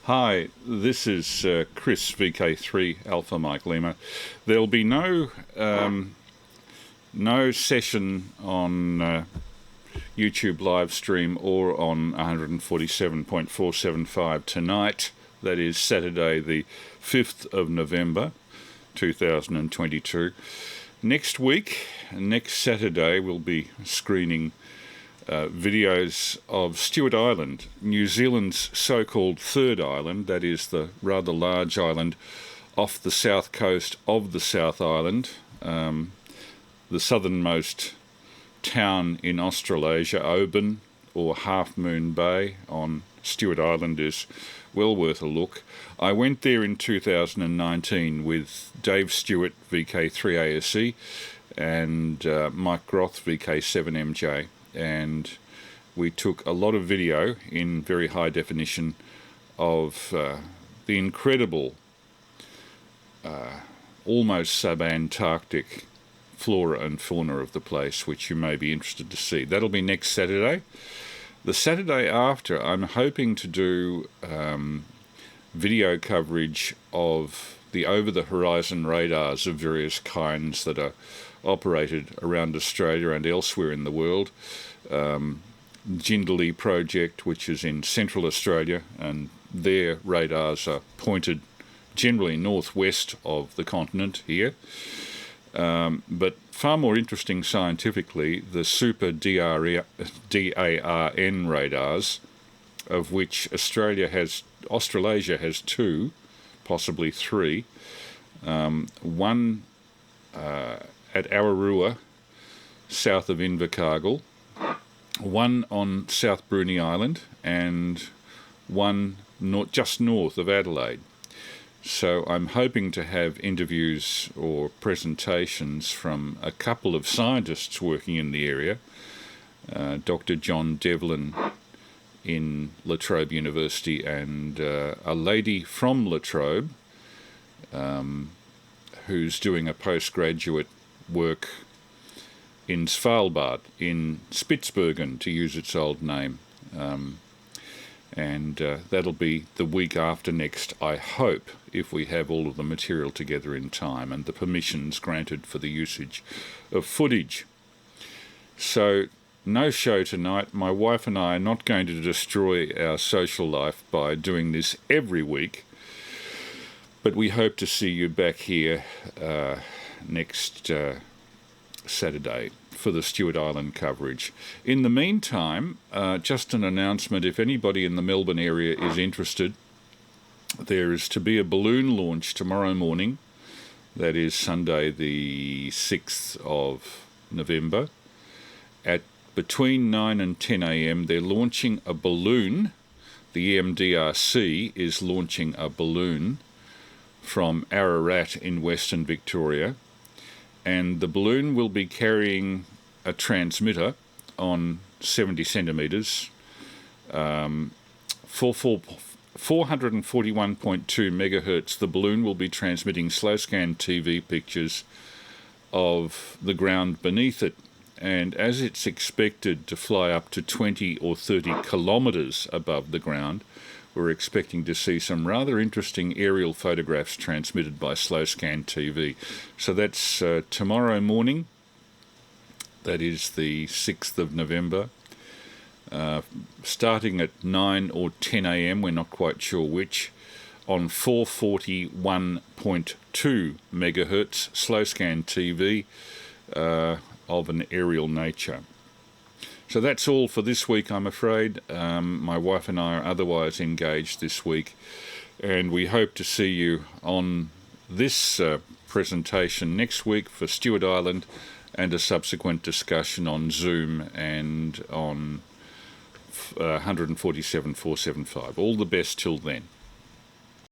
Hi, this is Chris, VK3 Alpha Mike Lima. There'll be no session on YouTube live stream or on 147.475 tonight. That is Saturday the 5th of November 2022. Next week, next Saturday, we'll be screening videos of Stewart Island, New Zealand's so-called third island, that is the rather large island off the south coast of the South Island. The southernmost town in Australasia, Oban or Half Moon Bay on Stewart Island, is well worth a look. I went there in 2019 with Dave Stewart, VK3ASE, and Mike Groth, VK7MJ. And we took a lot of video in very high definition of the incredible, almost subantarctic flora and fauna of the place, which you may be interested to see. That'll be next Saturday. The Saturday after, I'm hoping to do video coverage of the over-the-horizon radars of various kinds that are operated around Australia and elsewhere in the world. Jindalee project, which is in central Australia, and their radars are pointed generally northwest of the continent here. But far more interesting scientifically, the super DARN radars, of which Australasia has two, possibly three. One at Ararua, south of Invercargill, one on South Bruny Island, and one just north of Adelaide. So I'm hoping to have interviews or presentations from a couple of scientists working in the area, Dr. John Devlin in La Trobe University, and a lady from La Trobe who's doing a postgraduate work in Svalbard, in Spitsbergen, to use its old name. And that'll be the week after next, I hope, if we have all of the material together in time and the permissions granted for the usage of footage. So, no show tonight. My wife and I are not going to destroy our social life by doing this every week, but we hope to see you back here next Saturday for the Stewart Island coverage. In the meantime, just an announcement: if anybody in the Melbourne area is interested, there is to be a balloon launch tomorrow morning. That is Sunday the 6th of November. At between 9 and 10 a.m. they're launching a balloon. The EMDRC is launching a balloon from Ararat in Western Victoria, and the balloon will be carrying a transmitter on 70 centimetres, 441.2 megahertz. The balloon will be transmitting slow-scan TV pictures of the ground beneath it, and as it's expected to fly up to 20 or 30 kilometres above the ground, we're expecting to see some rather interesting aerial photographs transmitted by slow-scan TV. So that's tomorrow morning. That is the 6th of November. Starting at 9 or 10 a.m, we're not quite sure which, on 441.2 megahertz slow-scan TV of an aerial nature. So that's all for this week, I'm afraid. My wife and I are otherwise engaged this week, and we hope to see you on this presentation next week for Stewart Island, and a subsequent discussion on Zoom and on 147.475. All the best till then.